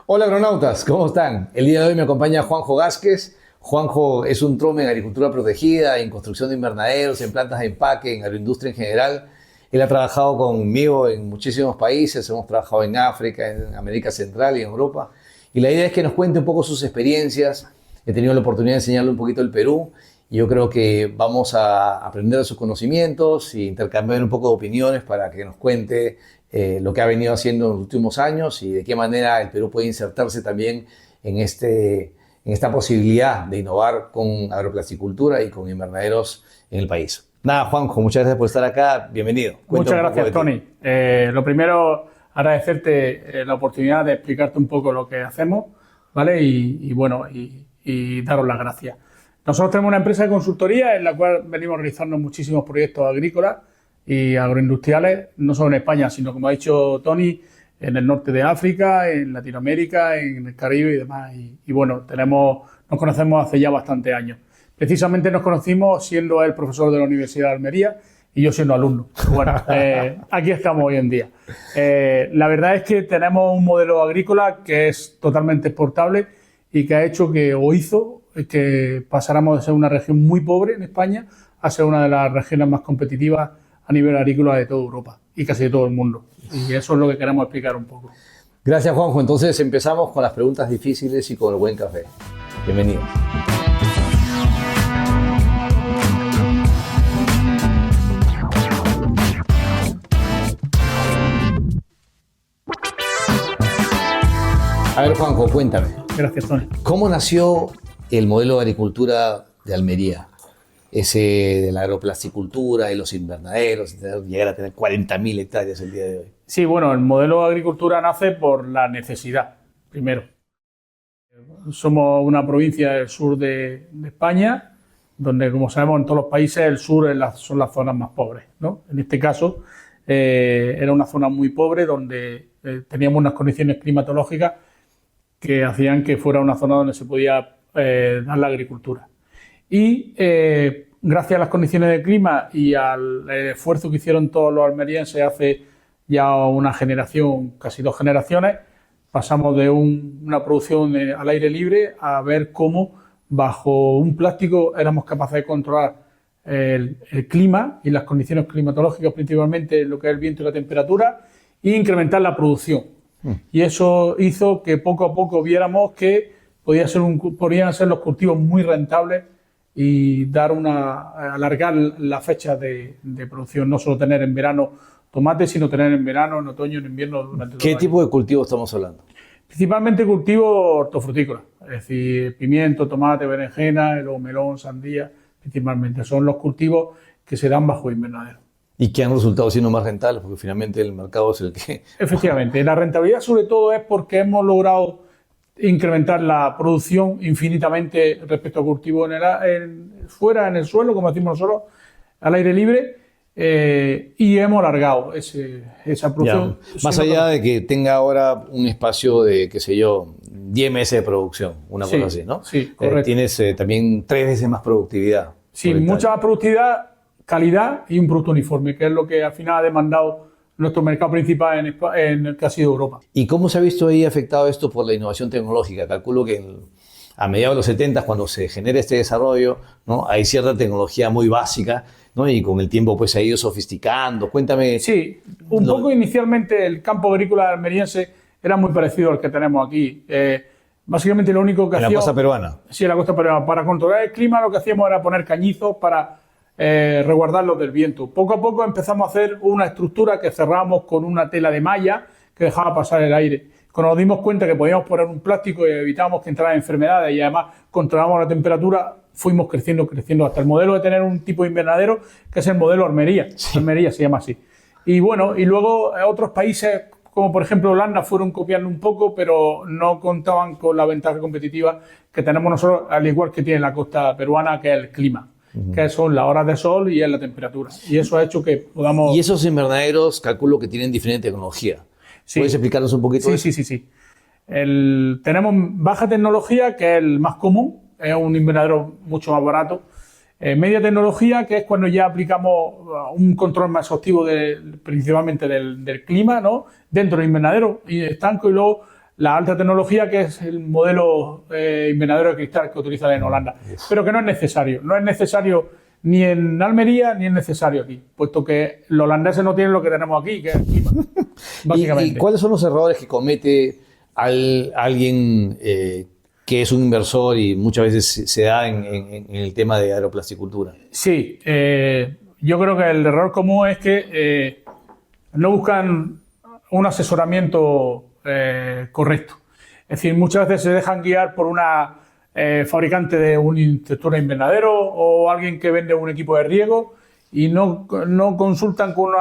Hola agronautas, ¿cómo están? El día de hoy me acompaña Juanjo Gázquez. Juanjo es un trome en agricultura protegida, en construcción de invernaderos, en plantas de empaque, en agroindustria en general. Él ha trabajado conmigo en muchísimos países, hemos trabajado en África, en América Central y en Europa. Y la idea es que nos cuente un poco sus experiencias. He tenido la oportunidad de enseñarle un poquito el Perú y yo creo que vamos a aprender de sus conocimientos e intercambiar un poco de opiniones para que nos cuente lo que ha venido haciendo en los últimos años y de qué manera el Perú puede insertarse también en esta posibilidad de innovar con agroplasticultura y con invernaderos en el país. Nada, Juanjo, muchas gracias por estar acá. Bienvenido. Muchas gracias, Tony. Lo primero, agradecerte la oportunidad de explicarte un poco lo que hacemos, ¿vale? Y daros las gracias. Nosotros tenemos una empresa de consultoría en la cual venimos realizando muchísimos proyectos agrícolas y agroindustriales, no solo en España, sino, como ha dicho Tony, en el norte de África, en Latinoamérica, en el Caribe y demás. Y bueno, nos conocemos hace ya bastantes años. Precisamente nos conocimos siendo él profesor de la Universidad de Almería y yo siendo alumno. Bueno, aquí estamos hoy en día. La verdad es que tenemos un modelo agrícola que es totalmente exportable y que ha hecho o hizo que pasáramos de ser una región muy pobre en España a ser una de las regiones más competitivas a nivel agrícola de toda Europa y casi de todo el mundo. Y eso es lo que queremos explicar un poco. Gracias, Juanjo. Entonces empezamos con las preguntas difíciles y con el buen café. Bienvenido. A ver, Juanjo, cuéntame. Gracias, Tony. ¿Cómo nació el modelo de agricultura de Almería? Ese de la agroplasticultura y los invernaderos, llegar a tener 40.000 hectáreas el día de hoy. Sí, bueno, el modelo de agricultura nace por la necesidad, primero. Somos una provincia del sur de España, donde, como sabemos, en todos los países el sur son las zonas más pobres, ¿no? En este caso, era una zona muy pobre donde teníamos unas condiciones climatológicas que hacían que fuera una zona donde se podía dar la agricultura. Y gracias a las condiciones de clima y al esfuerzo que hicieron todos los almerienses hace ya una generación, casi 2 generaciones, pasamos de una producción al aire libre a ver cómo bajo un plástico éramos capaces de controlar el clima y las condiciones climatológicas, principalmente lo que es el viento y la temperatura, e incrementar la producción. Y eso hizo que poco a poco viéramos que podían ser los cultivos muy rentables y alargar la fecha de producción, no solo tener en verano tomate, sino tener en verano, en otoño, en invierno. Durante ¿Qué tipo de cultivo estamos hablando? Principalmente cultivos hortofrutícolas, es decir, pimiento, tomate, berenjena, luego melón, sandía, principalmente. Son los cultivos que se dan bajo invernadero. Y que han resultado siendo más rentables, porque finalmente el mercado es el que... Efectivamente, la rentabilidad sobre todo es porque hemos logrado incrementar la producción infinitamente respecto a cultivo fuera, en el suelo, como decimos nosotros, al aire libre, y hemos alargado esa producción. Ya, más allá de que tenga ahora un espacio de, qué sé yo, 10 meses de producción, una cosa así, ¿no? Sí, correcto. Tienes también 3 veces más productividad. Sí, mucha más productividad, calidad y un producto uniforme, que es lo que al final ha demandado nuestro mercado principal en el que ha sido Europa. ¿Y cómo se ha visto ahí afectado esto por la innovación tecnológica? Calculo que a mediados de los 70, cuando se genera este desarrollo, ¿no? Hay cierta tecnología muy básica, ¿no? Y con el tiempo pues se ha ido sofisticando. Cuéntame. Sí, poco inicialmente el campo agrícola almeriense era muy parecido al que tenemos aquí. Básicamente lo único que hacíamos... ¿En la costa peruana? Sí, en la costa peruana. Para controlar el clima lo que hacíamos era poner cañizos para resguardarlos del viento. Poco a poco empezamos a hacer una estructura que cerramos con una tela de malla que dejaba pasar el aire. Cuando nos dimos cuenta que podíamos poner un plástico y evitábamos que entraran enfermedades y además controlábamos la temperatura, fuimos creciendo hasta el modelo de tener un tipo de invernadero que es el modelo Almería. Sí. Almería se llama así. Y bueno, y luego otros países como por ejemplo Holanda fueron copiando un poco, pero no contaban con la ventaja competitiva que tenemos nosotros, al igual que tiene la costa peruana, que es el clima. Que son las horas de sol y es la temperatura. Y eso ha hecho que podamos... Y esos invernaderos, calculo que tienen diferente tecnología. Sí. ¿Puedes explicarnos un poquito? Sí. Tenemos baja tecnología, que es el más común, es un invernadero mucho más barato. Media tecnología, que es cuando ya aplicamos un control más exhaustivo principalmente del clima, ¿no? Dentro del invernadero y estanco, y luego la alta tecnología, que es el modelo invernadero de cristal que utilizan en Holanda. Pero que no es necesario. No es necesario ni en Almería ni es necesario aquí, puesto que los holandeses no tienen lo que tenemos aquí, que es el clima, básicamente. ¿Y cuáles son los errores que comete alguien que es un inversor y muchas veces se da en el tema de aeroplasticultura? Sí, yo creo que el error común es que no buscan un asesoramiento correcto. Es decir, muchas veces se dejan guiar por una fabricante de una estructura invernadero o alguien que vende un equipo de riego y no consultan con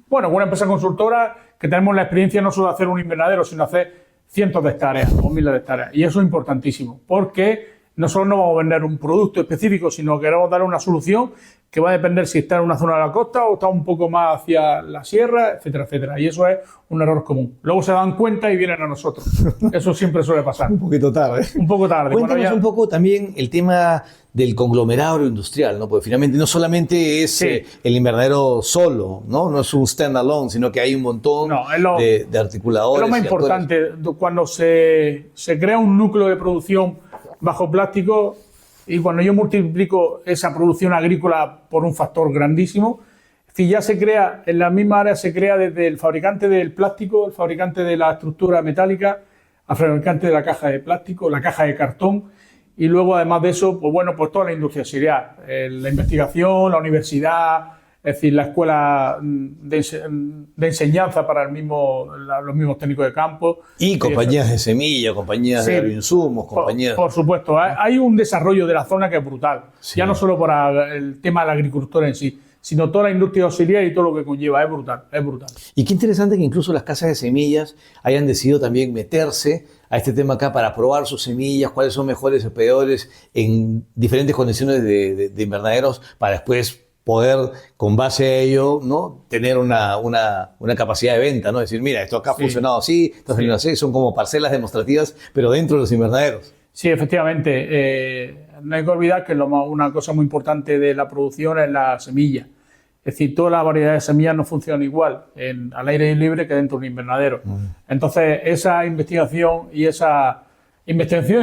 una empresa consultora que tenemos la experiencia no solo de hacer un invernadero, sino hacer cientos de hectáreas o miles de hectáreas. Y eso es importantísimo, porque nosotros no vamos a vender un producto específico, sino que queremos dar una solución que va a depender si está en una zona de la costa o está un poco más hacia la sierra, etcétera, etcétera. Y eso es un error común. Luego se dan cuenta y vienen a nosotros. Eso siempre suele pasar. Un poquito tarde. Un poco tarde. Cuéntanos un poco también el tema del conglomerado agroindustrial, ¿no? Porque finalmente no solamente es el invernadero solo, ¿no? No es un standalone, sino que hay un montón de articuladores. Es lo más importante. Cuando se crea un núcleo de producción bajo plástico, y cuando yo multiplico esa producción agrícola por un factor grandísimo, si ya se crea, en la misma área se crea desde el fabricante del plástico, el fabricante de la estructura metálica, al fabricante de la caja de plástico, la caja de cartón, y luego además de eso, pues bueno, pues toda la industria auxiliar, la investigación, la universidad, es decir, la escuela de enseñanza para los mismos técnicos de campo. Y compañías de semilla, compañías de agroinsumos, compañías... Por supuesto, hay un desarrollo de la zona que es brutal. Sí. Ya no solo para el tema de la agricultura en sí, sino toda la industria auxiliar y todo lo que conlleva. Es brutal, es brutal. Y qué interesante que incluso las casas de semillas hayan decidido también meterse a este tema acá para probar sus semillas, cuáles son mejores o peores en diferentes condiciones de invernaderos para después poder, con base a ello, ¿no? Tener una capacidad de venta, ¿no? Decir, mira, esto acá ha funcionado así, esto ha funcionado así, son como parcelas demostrativas, pero dentro de los invernaderos. Sí, efectivamente. No hay que olvidar que una cosa muy importante de la producción es la semilla. Es decir, todas las variedades de semillas no funcionan igual al aire libre que dentro de un invernadero. Entonces, esa investigación y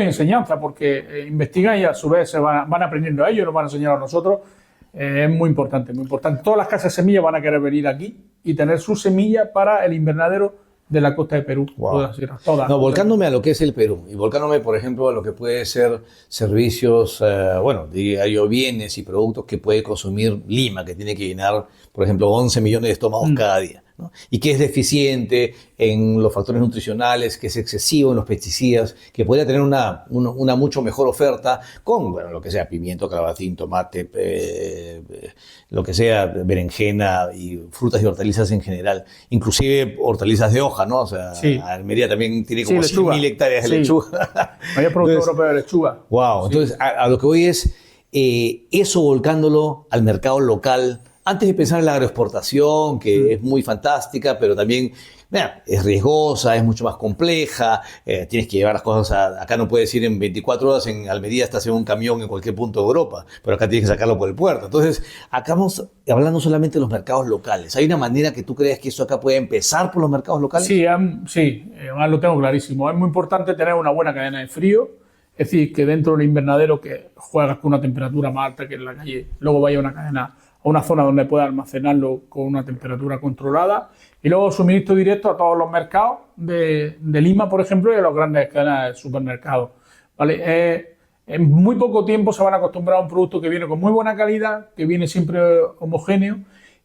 enseñanza, porque investigan y a su vez se van aprendiendo a ellos, nos van a enseñar a nosotros. Es muy importante, muy importante. Todas las casas de semillas van a querer venir aquí y tener su semilla para el invernadero de la costa de Perú. Wow. Todas. No, volcándome a lo que es el Perú y volcándome, por ejemplo, a lo que puede ser servicios, diría yo, bienes y productos que puede consumir Lima, que tiene que llenar, por ejemplo, 11 millones de estómagos cada día, ¿no? Y que es deficiente en los factores nutricionales, que es excesivo en los pesticidas, que podría tener una mucho mejor oferta con, lo que sea, pimiento, calabacín, tomate, lo que sea, berenjena y frutas y hortalizas en general, inclusive hortalizas de hoja, ¿no? O sea, Almería también tiene como 100.000 hectáreas de lechuga. Mayor producto europeo de lechuga. Wow, entonces a lo que voy es eso volcándolo al mercado local, antes de pensar en la agroexportación, que es muy fantástica, pero también es riesgosa, es mucho más compleja, tienes que llevar las cosas acá no puedes ir en 24 horas, en Almería estás en un camión en cualquier punto de Europa, pero acá tienes que sacarlo por el puerto. Entonces, acá vamos hablando solamente de los mercados locales. ¿Hay una manera que tú creas que esto acá puede empezar por los mercados locales? Sí, además lo tengo clarísimo. Es muy importante tener una buena cadena de frío, es decir, que dentro del invernadero que juegas con una temperatura más alta que en la calle, luego vaya una cadena a una zona donde pueda almacenarlo con una temperatura controlada y luego suministro directo a todos los mercados de Lima, por ejemplo, y a los grandes cadenas de supermercados. ¿Vale? En muy poco tiempo se van a acostumbrar a un producto que viene con muy buena calidad, que viene siempre homogéneo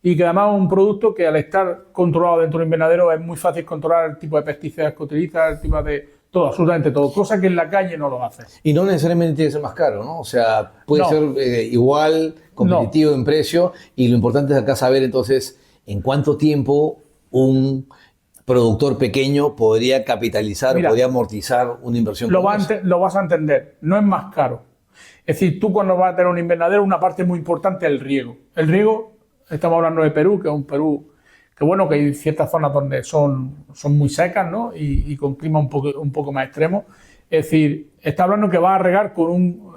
y que además es un producto que al estar controlado dentro del invernadero es muy fácil controlar el tipo de pesticidas que utiliza, el tipo de... Todo, absolutamente todo, cosa que en la calle no lo hace. Y no necesariamente tiene que ser más caro, ¿no? O sea, puede ser igual, competitivo en precio, y lo importante es acá saber entonces en cuánto tiempo un productor pequeño podría capitalizar, podría amortizar una inversión. Lo vas a entender, no es más caro. Es decir, tú cuando vas a tener un invernadero, una parte muy importante es el riego. El riego, estamos hablando de Perú, que es un Perú... que bueno, que hay ciertas zonas donde son muy secas, ¿no? Y con clima un poco más extremo. Es decir, está hablando que va a regar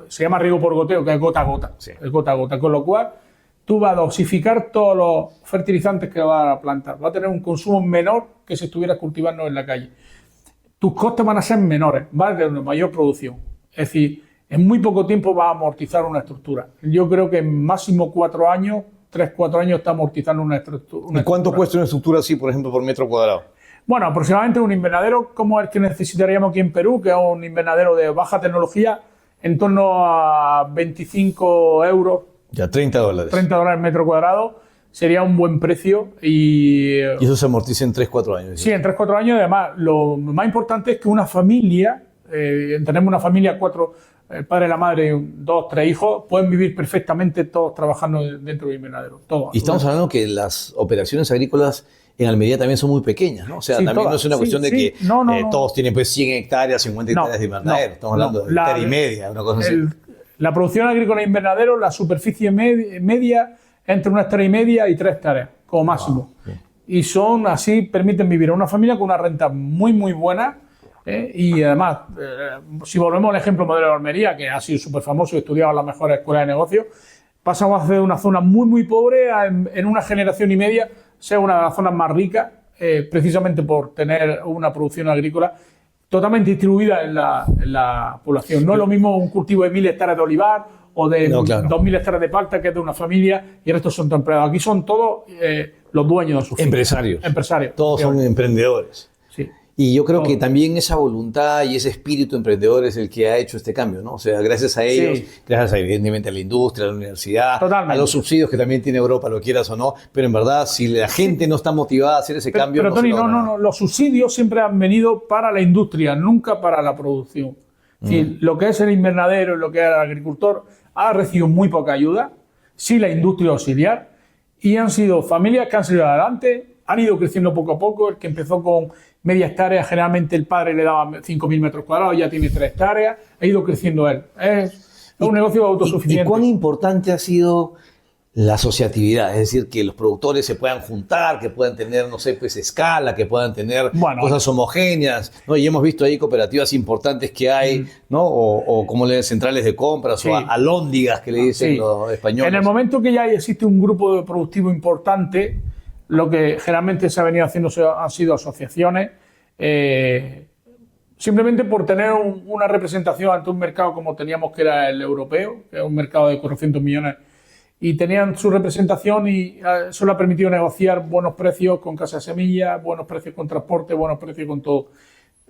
se llama riego por goteo, que es gota a gota. Sí. Es gota a gota, con lo cual tú vas a dosificar todos los fertilizantes que vas a plantar. Va a tener un consumo menor que si estuvieras cultivando en la calle. tus costes van a ser menores, vas a tener una mayor producción. Es decir, en muy poco tiempo va a amortizar una estructura. Yo creo que en máximo 4 años, 3-4 años está amortizando una estructura. ¿Y cuánto cuesta una estructura así, por ejemplo, por metro cuadrado? Bueno, aproximadamente un invernadero como el que necesitaríamos aquí en Perú, que es un invernadero de baja tecnología, en torno a 25 euros. Ya, $30. $30 metro cuadrado sería un buen precio. Y eso se amortiza en 3-4 años. Sí, en 3-4 años. Además, lo más importante es que una familia, tenemos una familia, 4, el padre, la madre, 2, 3 hijos, pueden vivir perfectamente todos trabajando dentro del invernadero. Todos. Y estamos hablando que las operaciones agrícolas en Almería también son muy pequeñas, ¿no? O sea, Sí, también todas. no es una cuestión de que No. todos tienen pues 100 hectáreas, 50 hectáreas de invernadero. Estamos hablando de hectárea y media, una cosa así. La producción agrícola en invernadero, la superficie media entre 1 hectárea y media y 3 hectáreas, como máximo. Y son así, permiten vivir a una familia con una renta muy, muy buena. Y además, si volvemos al ejemplo modelo de Almería, que ha sido súper famoso y estudiado en las mejores escuelas de negocios, pasamos a hacer una zona muy, muy pobre en una generación y media, ser una de las zonas más ricas, precisamente por tener una producción agrícola totalmente distribuida en la población. No es lo mismo un cultivo de 1000 hectáreas de olivar o de 2000 hectáreas de palta, que es de una familia, y el resto son empleados. Aquí son todos los dueños de sus empresarios. Empresarios. Todos son emprendedores. Sí. Y yo creo que también esa voluntad y ese espíritu emprendedor es el que ha hecho este cambio, ¿no? O sea, gracias a ellos, gracias evidentemente a la industria, a la universidad, a los subsidios que también tiene Europa, lo quieras o no, pero en verdad, si la gente no está motivada a hacer ese cambio... Pero Tony, no, los subsidios siempre han venido para la industria, nunca para la producción. Es decir, lo que es el invernadero y lo que es el agricultor ha recibido muy poca ayuda, sí la industria auxiliar, y han sido familias que han salido adelante, han ido creciendo poco a poco. El que empezó con media hectárea, generalmente el padre le daba 5.000 metros cuadrados, ya tiene 3 hectáreas, ha ido creciendo él. Es un negocio autosuficiente. ¿Y cuán importante ha sido la asociatividad? Es decir, que los productores se puedan juntar, que puedan tener, no sé, pues escala, que puedan tener cosas homogéneas, ¿no? Y hemos visto ahí cooperativas importantes que hay, ¿no? O como centrales de compras, o alhóndigas que le dicen los españoles. En el momento que ya existe un grupo productivo importante, lo que generalmente se ha venido haciendo han sido asociaciones, simplemente por tener una representación ante un mercado como teníamos, que era el europeo, que es un mercado de 400 millones, y tenían su representación, y eso le ha permitido negociar buenos precios con casa de semillas, buenos precios con transporte, buenos precios con todo.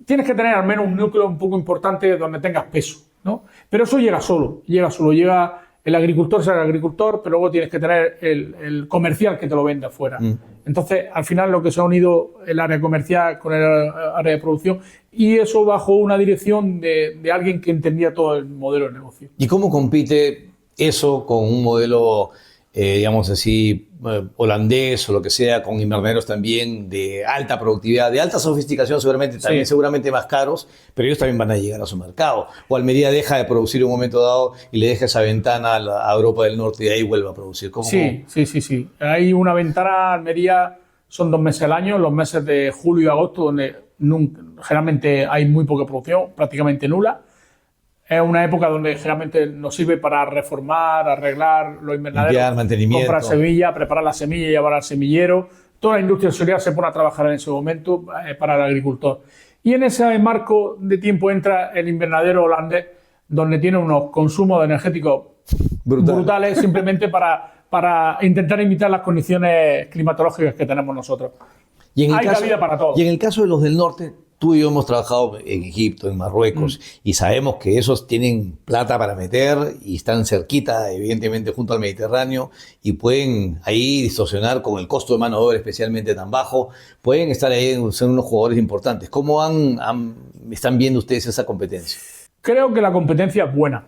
Tienes que tener al menos un núcleo un poco importante donde tengas peso, ¿no? Pero eso llega llega el agricultor, será el agricultor, pero luego tienes que tener el comercial que te lo vende afuera. Entonces, al final, lo que se ha unido el área comercial con el área de producción, y eso bajo una dirección de alguien que entendía todo el modelo de negocio. ¿Y cómo compite eso con un modelo, digamos así, holandés o lo que sea, con invernaderos también de alta productividad, de alta sofisticación seguramente, también seguramente más caros, pero ellos también van a llegar a su mercado? ¿O Almería deja de producir en un momento dado y le deja esa ventana a Europa del Norte y de ahí vuelve a producir? Sí. Hay una ventana. Almería son 2 meses al año, los meses de julio y agosto, donde generalmente hay muy poca producción, prácticamente nula. Es una época donde generalmente nos sirve para reformar, arreglar los invernaderos, limpiar, mantenimiento, comprar semilla, preparar la semilla y llevar al semillero. Toda la industria auxiliar se pone a trabajar en ese momento para el agricultor. Y en ese marco de tiempo entra el invernadero holandés, donde tiene unos consumos energéticos brutales, simplemente para intentar imitar las condiciones climatológicas que tenemos nosotros. Hay cabida para todo. Y en el caso de los del norte, tú y yo hemos trabajado en Egipto, en Marruecos, y sabemos que esos tienen plata para meter y están cerquita, evidentemente, junto al Mediterráneo, y pueden ahí distorsionar con el costo de mano de obra especialmente tan bajo, pueden estar ahí, ser unos jugadores importantes. ¿Cómo están viendo ustedes esa competencia? Creo que la competencia es buena,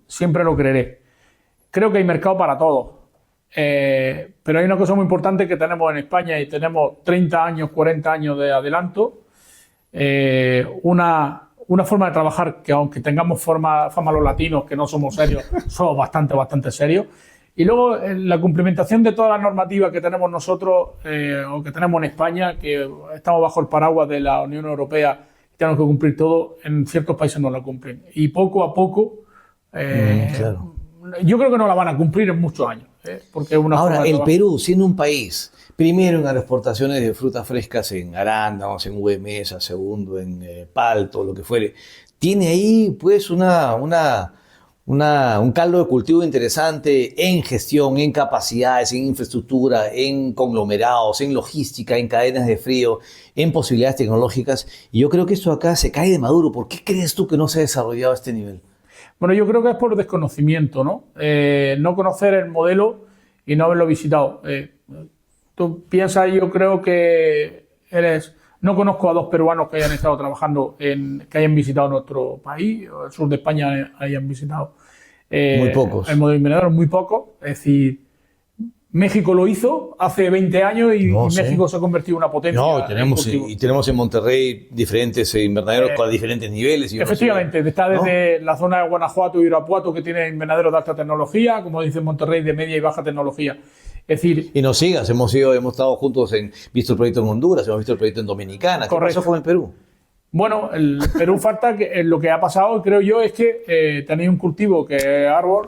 siempre lo creeré. Creo que hay mercado para todos. Pero hay una cosa muy importante que tenemos en España, y tenemos 30 años, 40 años de adelanto. Una forma de trabajar que, aunque tengamos fama los latinos, que no somos serios, somos bastante serios. Y luego la cumplimentación de todas las normativas que tenemos nosotros, o que tenemos en España, que estamos bajo el paraguas de la Unión Europea y tenemos que cumplir todo, en ciertos países no la cumplen. Y poco a poco, yo creo que no la van a cumplir en muchos años. Porque Perú, siendo un país primero en agroexportaciones de frutas frescas en arándanos, en uva de mesa, segundo en palto, lo que fuere. Tiene ahí pues un caldo de cultivo interesante en gestión, en capacidades, en infraestructura, en conglomerados, en logística, en cadenas de frío, en posibilidades tecnológicas. Y yo creo que esto acá se cae de maduro. ¿Por qué crees tú que no se ha desarrollado a este nivel? Bueno, yo creo que es por desconocimiento, ¿no? No conocer el modelo y no haberlo visitado. Tú piensas, yo creo que no conozco a dos peruanos que hayan estado trabajando que hayan visitado nuestro país, o el sur de España hayan visitado. Muy pocos. El modelo invernadero, muy pocos. Es decir, México lo hizo hace 20 años y México se ha convertido en una potencia. No, tenemos en Monterrey diferentes invernaderos con diferentes niveles. Y efectivamente, está desde la zona de Guanajuato y Irapuato, que tiene invernaderos de alta tecnología, como dice Monterrey, de media y baja tecnología. Es decir, y nos sigas, hemos estado juntos, visto el proyecto en Honduras, hemos visto el proyecto en Dominicana. ¿Qué pasó con el Perú? Bueno, el Perú falta que lo que ha pasado, creo yo, es que tenéis un cultivo que es árbol,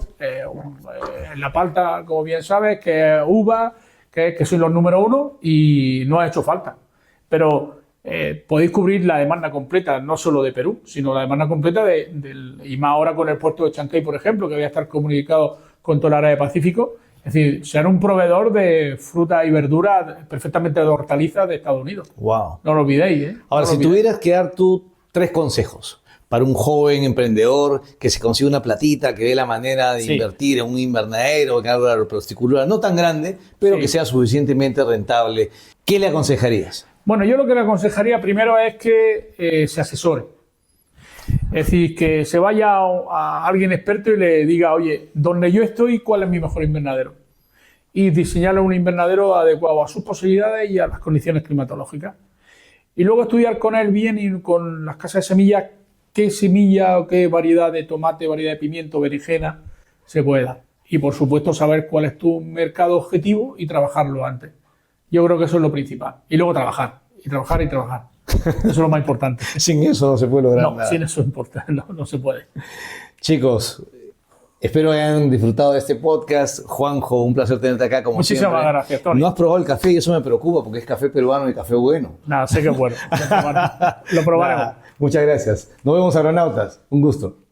la palta, como bien sabes, que es uva, que sois los número uno y no ha hecho falta. Pero podéis cubrir la demanda completa, no solo de Perú, sino la demanda completa y más ahora con el puerto de Chancay, por ejemplo, que voy a estar comunicado con toda la área del Pacífico. Es decir, ser un proveedor de fruta y verdura, perfectamente de hortalizas de Estados Unidos. Wow. No lo olvidéis, ¿eh? Ahora, si tuvieras que dar tú 3 consejos para un joven emprendedor que se consiga una platita, que dé la manera de invertir en un invernadero, en algo de agroprosticultura, no tan grande, pero que sea suficientemente rentable, ¿qué le aconsejarías? Bueno, yo lo que le aconsejaría primero es que se asesore. Es decir, que se vaya a alguien experto y le diga, oye, donde yo estoy, ¿cuál es mi mejor invernadero? Y diseñarle un invernadero adecuado a sus posibilidades y a las condiciones climatológicas. Y luego estudiar con él bien y con las casas de semillas qué semilla o qué variedad de tomate, variedad de pimiento, berenjena se puede dar. Y por supuesto saber cuál es tu mercado objetivo y trabajarlo antes. Yo creo que eso es lo principal. Y luego trabajar, y trabajar, y trabajar. Eso es lo más importante. Sin eso no se puede lograr nada. Sin eso no se puede. Chicos, espero hayan disfrutado de este podcast. Juanjo, un placer tenerte acá como siempre. Muchísimas gracias, Tony. No has probado el café y eso me preocupa porque es café peruano y café bueno. Nada, sé que es bueno. Lo probaremos. Muchas gracias. Nos vemos, agronautas. Un gusto.